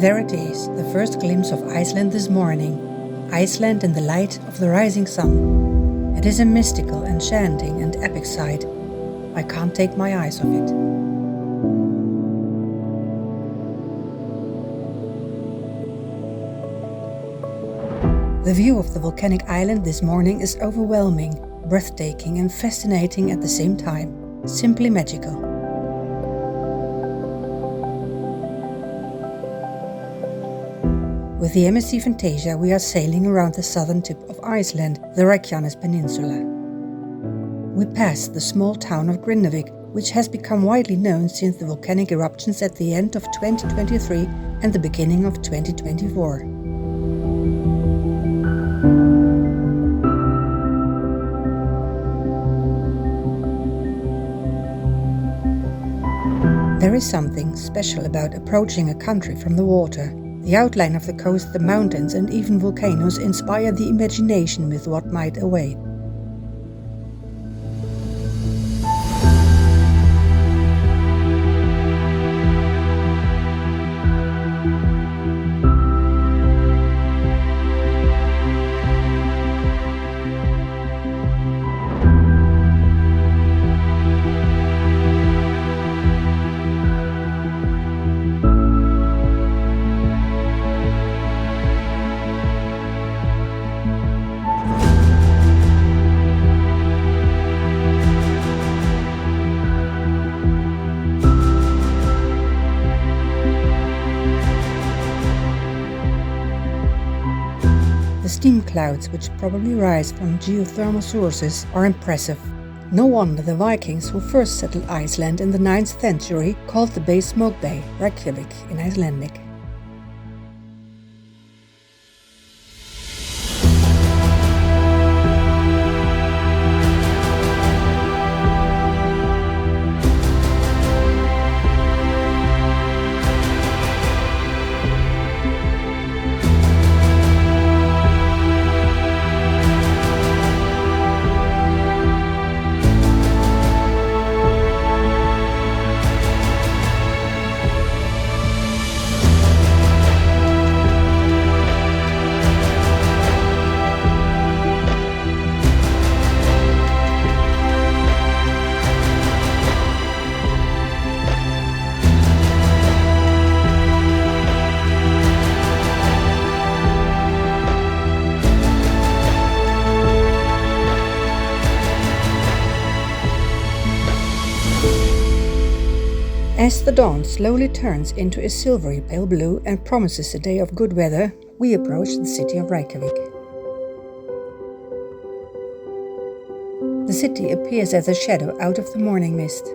There it is, the first glimpse of Iceland this morning. Iceland in the light of the rising sun. It is a mystical, enchanting and epic sight. I can't take my eyes off it. The view of the volcanic island this morning is overwhelming, breathtaking and fascinating at the same time. Simply magical. With the MSC Fantasia, we are sailing around the southern tip of Iceland, the Reykjanes Peninsula. We pass the small town of Grindavik, which has become widely known since the volcanic eruptions at the end of 2023 and the beginning of 2024. There is something special about approaching a country from the water. The outline of the coast, the mountains and even volcanoes inspire the imagination with what might await. The steam clouds, which probably rise from geothermal sources, are impressive. No wonder the Vikings who first settled Iceland in the 9th century called the bay Smoke Bay, Reykjavik in Icelandic. As the dawn slowly turns into a silvery pale blue and promises a day of good weather, we approach the city of Reykjavik. The city appears as a shadow out of the morning mist.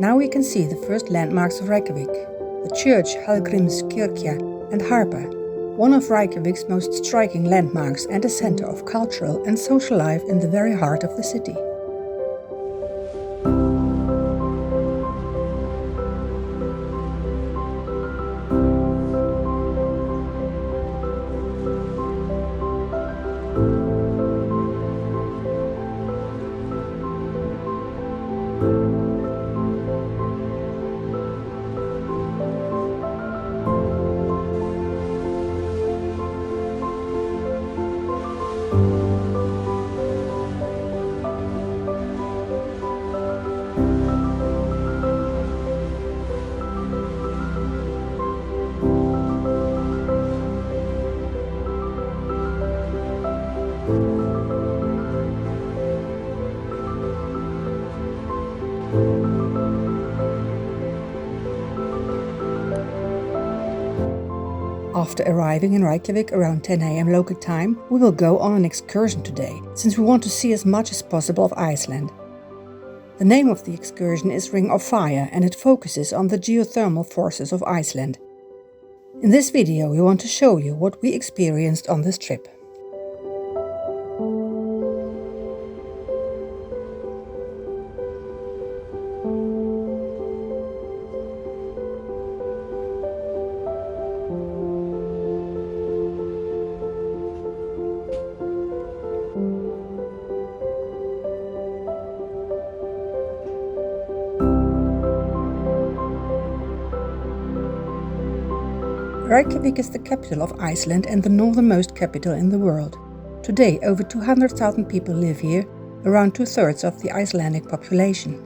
Now we can see the first landmarks of Reykjavik, the church Hallgrímskirkja and Harpa, one of Reykjavik's most striking landmarks and a center of cultural and social life in the very heart of the city. After arriving in Reykjavik around 10 a.m. local time, we will go on an excursion today, since we want to see as much as possible of Iceland. The name of the excursion is Ring of Fire and it focuses on the geothermal forces of Iceland. In this video we want to show you what we experienced on this trip. Reykjavik is the capital of Iceland and the northernmost capital in the world. Today, over 200,000 people live here, around 2/3 of the Icelandic population.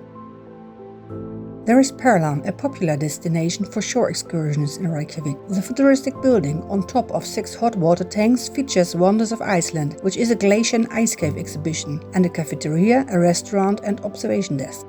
There is Perlan, a popular destination for shore excursions in Reykjavik. The futuristic building on top of 6 hot water tanks features Wonders of Iceland, which is a glacier and ice cave exhibition, and a cafeteria, a restaurant and observation desk.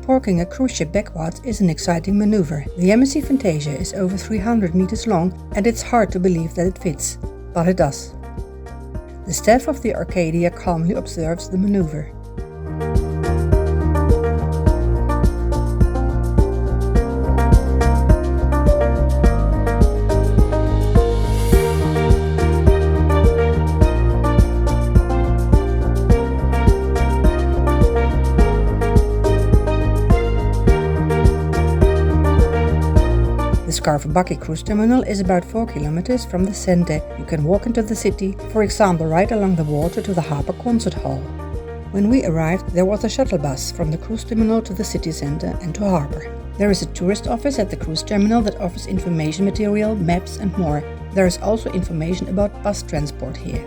Parking a cruise ship backwards is an exciting maneuver. The MSC Fantasia is over 300 meters long and it's hard to believe that it fits, but it does. The staff of the Arcadia calmly observes the maneuver. Hveragerði cruise terminal is about 4 kilometers from the center. You can walk into the city, for example right along the water to the Harbour Concert Hall. When we arrived, there was a shuttle bus from the cruise terminal to the city center and to harbour. There is a tourist office at the cruise terminal that offers information material, maps and more. There is also information about bus transport here.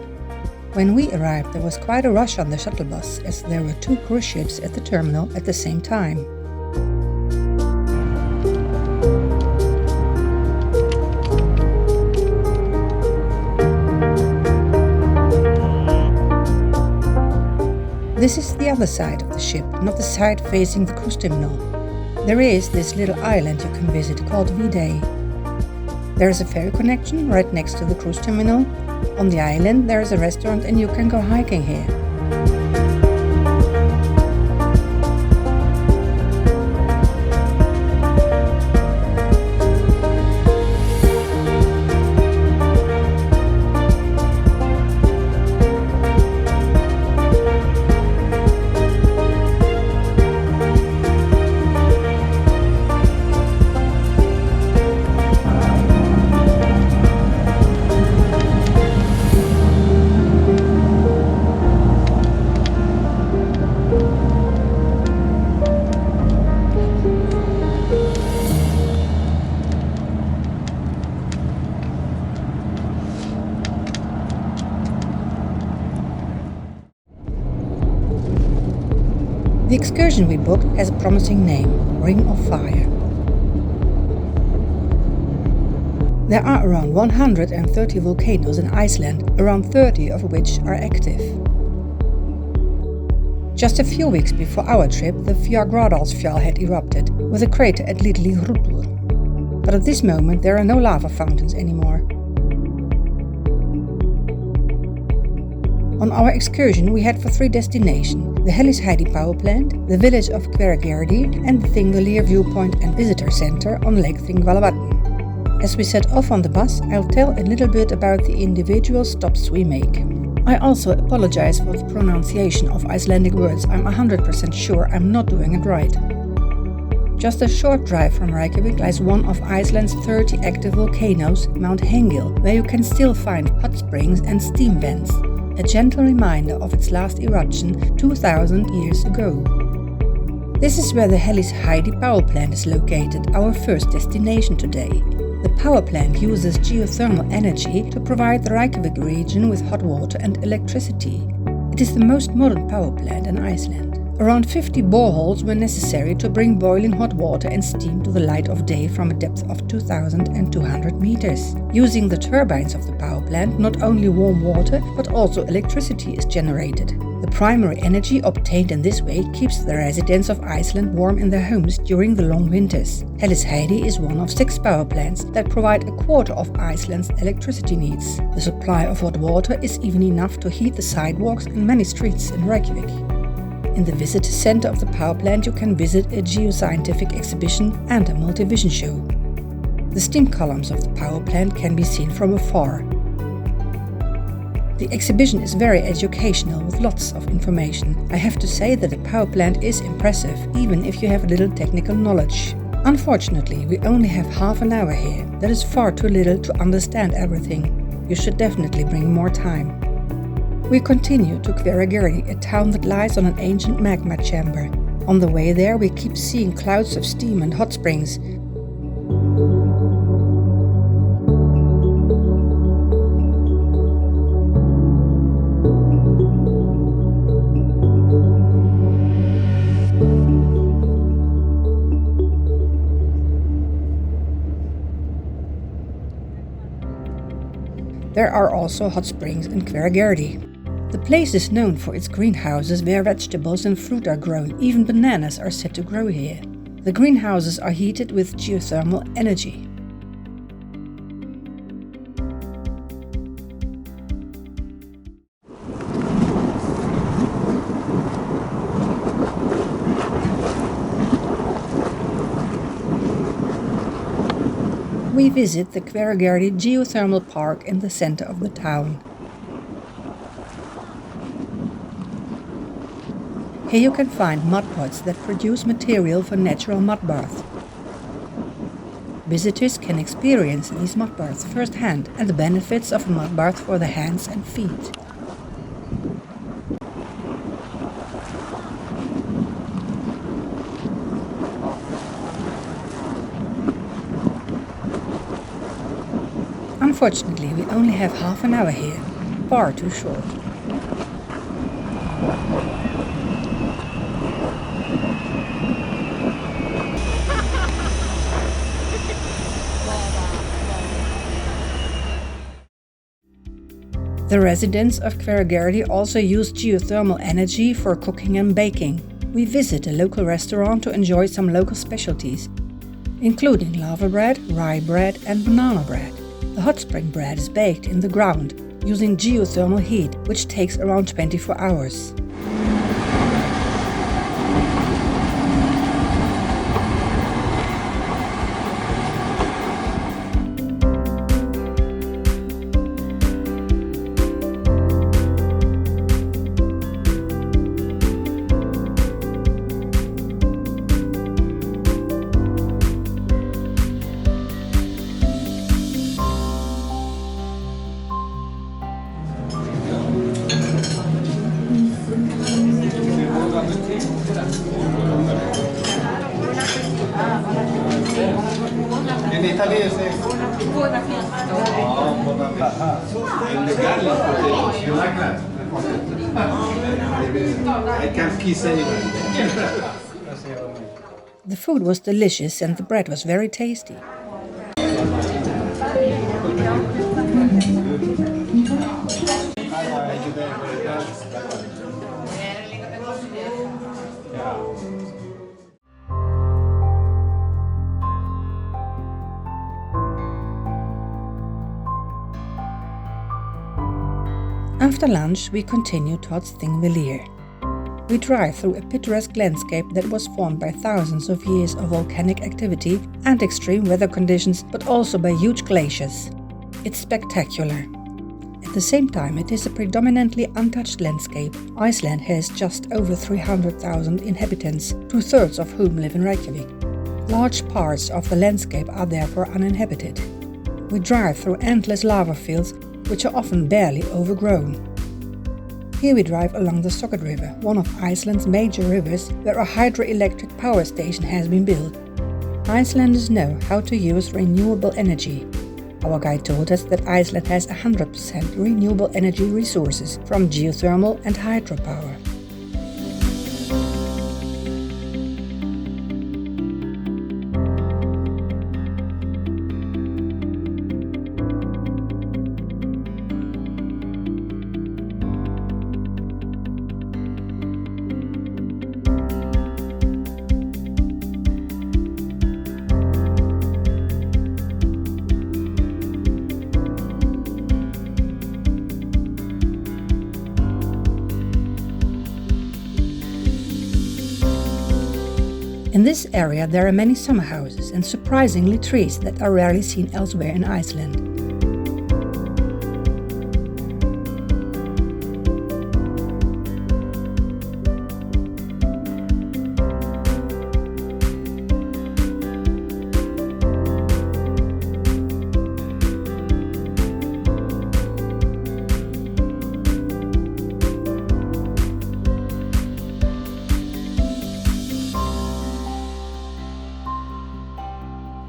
When we arrived, there was quite a rush on the shuttle bus as there were 2 cruise ships at the terminal at the same time. This is the other side of the ship, not the side facing the cruise terminal. There is this little island you can visit called Hveragerði. There is a ferry connection right next to the cruise terminal. On the island there is a restaurant and you can go hiking here. The excursion we booked has a promising name, Ring of Fire. There are around 130 volcanoes in Iceland, around 30 of which are active. Just a few weeks before our trip, the Hveragerði had erupted, with a crater at Litli-Hrútur. But at this moment there are no lava fountains anymore. On our excursion we head for 3 destinations: the Hellisheiði power plant, the village of Hveragerði and the Þingvellir viewpoint and visitor center on Lake Þingvellir. As we set off on the bus, I'll tell a little bit about the individual stops we make. I also apologize for the pronunciation of Icelandic words. I'm 100% sure I'm not doing it right. Just a short drive from Reykjavik lies one of Iceland's 30 active volcanoes, Mount Hengil, where you can still find hot springs and steam vents. A gentle reminder of its last eruption 2,000 years ago. This is where the Hellisheiði power plant is located, our first destination today. The power plant uses geothermal energy to provide the Reykjavik region with hot water and electricity. It is the most modern power plant in Iceland. Around 50 boreholes were necessary to bring boiling hot water and steam to the light of day from a depth of 2,200 meters. Using the turbines of the power plant, not only warm water but also electricity is generated. The primary energy obtained in this way keeps the residents of Iceland warm in their homes during the long winters. Hellisheiði is one of 6 power plants that provide a quarter of Iceland's electricity needs. The supply of hot water is even enough to heat the sidewalks and many streets in Reykjavik. In the visitor center of the power plant you can visit a geoscientific exhibition and a multi-vision show. The steam columns of the power plant can be seen from afar. The exhibition is very educational with lots of information. I have to say that the power plant is impressive, even if you have little technical knowledge. Unfortunately, we only have half an hour here. That is far too little to understand everything. You should definitely bring more time. We continue to Hveragerði, a town that lies on an ancient magma chamber. On the way there we keep seeing clouds of steam and hot springs. There are also hot springs in Hveragerði. The place is known for its greenhouses where vegetables and fruit are grown. Even bananas are said to grow here. The greenhouses are heated with geothermal energy. We visit the Hveragerði Geothermal Park in the center of the town. Here you can find mud pots that produce material for natural mud baths. Visitors can experience these mud baths firsthand and the benefits of a mud bath for the hands and feet. Unfortunately, we only have half an hour here, far too short. The residents of Hveragerði also use geothermal energy for cooking and baking. We visit a local restaurant to enjoy some local specialties, including lava bread, rye bread and banana bread. The hot spring bread is baked in the ground using geothermal heat, which takes around 24 hours. In Italy, you like that? I can't kiss anyone. The food was delicious and the bread was very tasty. After lunch, we continue towards Þingvellir. We drive through a picturesque landscape that was formed by thousands of years of volcanic activity and extreme weather conditions, but also by huge glaciers. It's spectacular. At the same time, it is a predominantly untouched landscape. Iceland has just over 300,000 inhabitants, 2/3 of whom live in Reykjavik. Large parts of the landscape are therefore uninhabited. We drive through endless lava fields, which are often barely overgrown. Here we drive along the Socket River, one of Iceland's major rivers, where a hydroelectric power station has been built. Icelanders know how to use renewable energy. Our guide told us that Iceland has 100% renewable energy resources from geothermal and hydropower. In this area there are many summer houses and surprisingly trees that are rarely seen elsewhere in Iceland.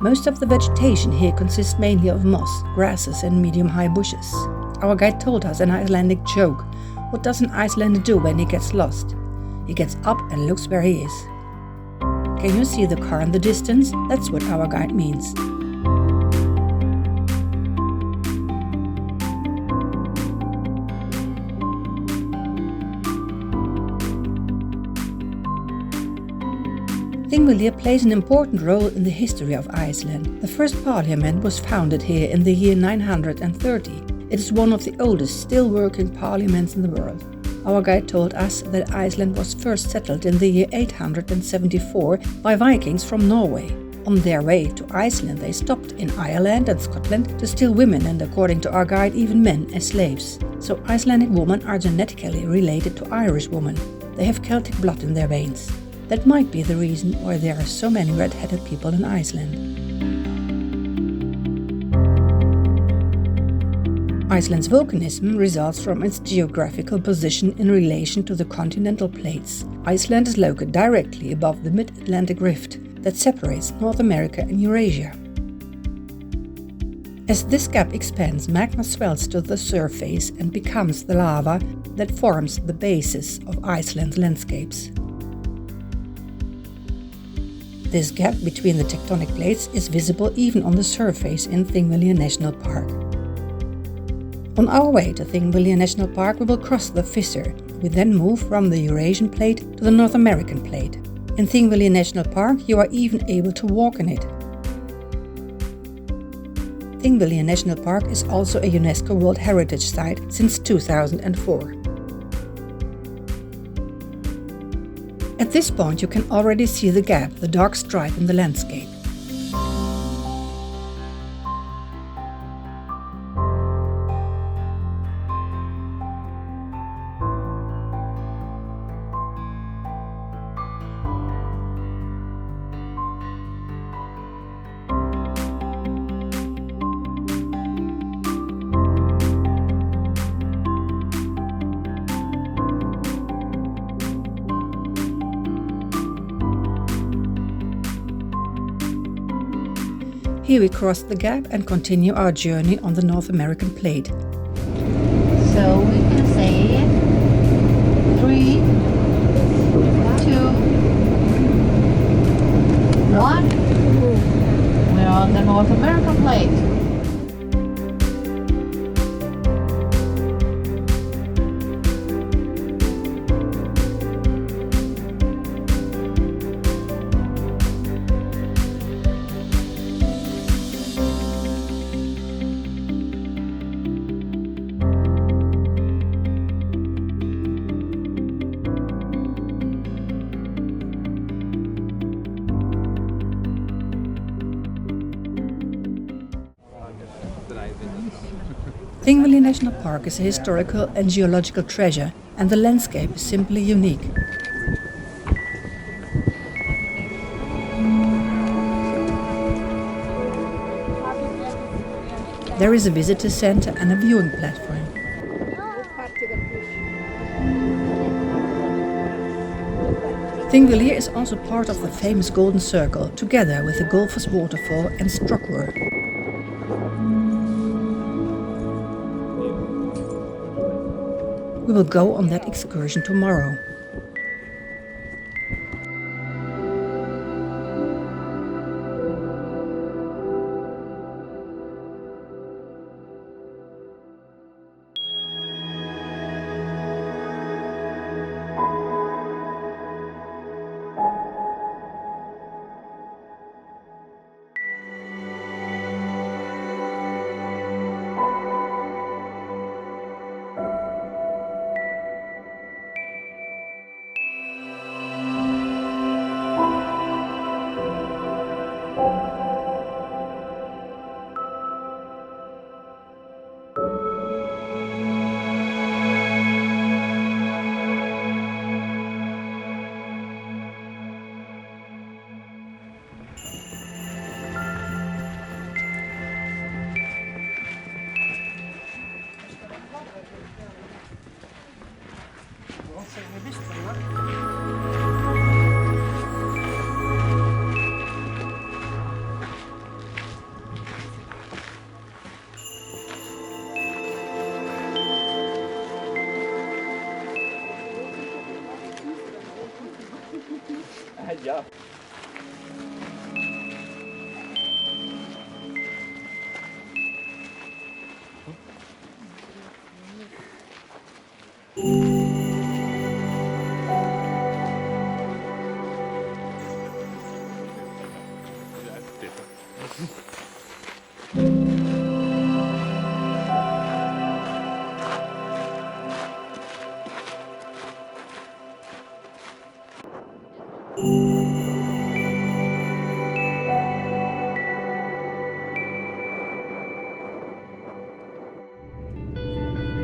Most of the vegetation here consists mainly of moss, grasses and medium-high bushes. Our guide told us an Icelandic joke. What does an Icelander do when he gets lost? He gets up and looks where he is. Can you see the car in the distance? That's what our guide means. Þingvellir plays an important role in the history of Iceland. The first parliament was founded here in the year 930. It is one of the oldest still working parliaments in the world. Our guide told us that Iceland was first settled in the year 874 by Vikings from Norway. On their way to Iceland they stopped in Ireland and Scotland to steal women and, according to our guide, even men as slaves. So Icelandic women are genetically related to Irish women. They have Celtic blood in their veins. That might be the reason why there are so many red-headed people in Iceland. Iceland's volcanism results from its geographical position in relation to the continental plates. Iceland is located directly above the mid-Atlantic rift that separates North America and Eurasia. As this gap expands, magma swells to the surface and becomes the lava that forms the basis of Iceland's landscapes. This gap between the tectonic plates is visible even on the surface in Þingvellir National Park. On our way to Þingvellir National Park we will cross the fissure. We then move from the Eurasian plate to the North American plate. In Þingvellir National Park you are even able to walk in it. Þingvellir National Park is also a UNESCO World Heritage Site since 2004. At this point you can already see the gap, the dark stripe in the landscape. Here we cross the gap and continue our journey on the North American plate. So we can say 3, 2, 1. We're on the North American plate. Þingvellir National Park is a historical and geological treasure, and the landscape is simply unique. There is a visitor center and a viewing platform. Þingvellir is also part of the famous Golden Circle, together with the Golfos waterfall and Strokkur. We will go on that excursion tomorrow. Ja.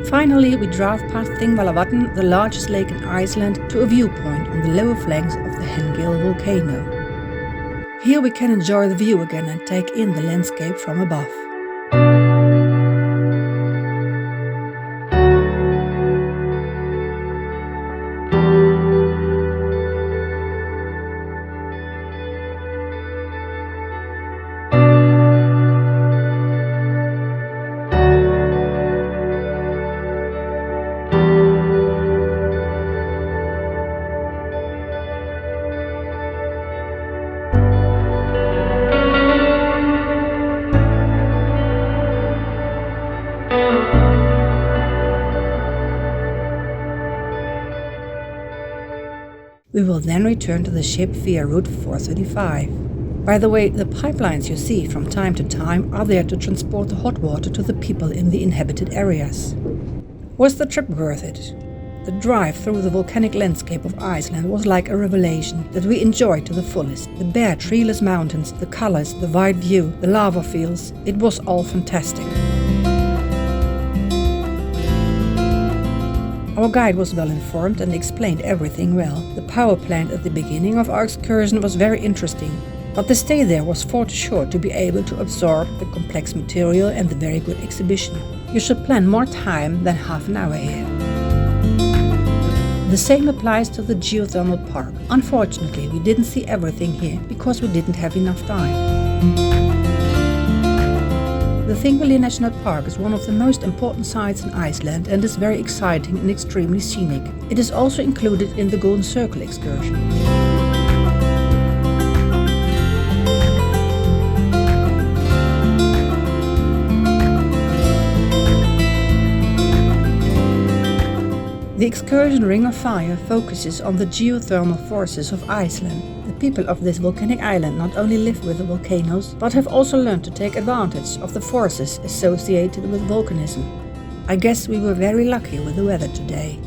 Finally, we drove past Hveragerði, the largest lake in Iceland, to a viewpoint on the lower flanks of the Hellisheiði volcano. Here we can enjoy the view again and take in the landscape from above. We will then return to the ship via route 435. By the way, the pipelines you see from time to time are there to transport the hot water to the people in the inhabited areas. Was the trip worth it? The drive through the volcanic landscape of Iceland was like a revelation that we enjoyed to the fullest. The bare treeless mountains, the colors, the wide view, the lava fields, it was all fantastic. Our guide was well informed and explained everything well. The power plant at the beginning of our excursion was very interesting, but the stay there was far too short to be able to absorb the complex material and the very good exhibition. You should plan more time than half an hour here. The same applies to the geothermal park. Unfortunately, we didn't see everything here because we didn't have enough time. The Þingvellir National Park is one of the most important sites in Iceland and is very exciting and extremely scenic. It is also included in the Golden Circle excursion. The excursion Ring of Fire focuses on the geothermal forces of Iceland. The people of this volcanic island not only live with the volcanoes, but have also learned to take advantage of the forces associated with volcanism. I guess we were very lucky with the weather today.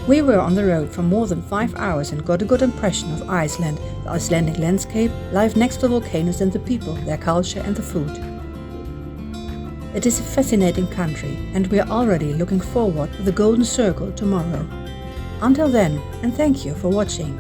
We were on the road for more than 5 hours and got a good impression of Iceland, the Icelandic landscape, life next to volcanoes and the people, their culture and the food. It is a fascinating country, and we are already looking forward to the Golden Circle tomorrow. Until then, and thank you for watching.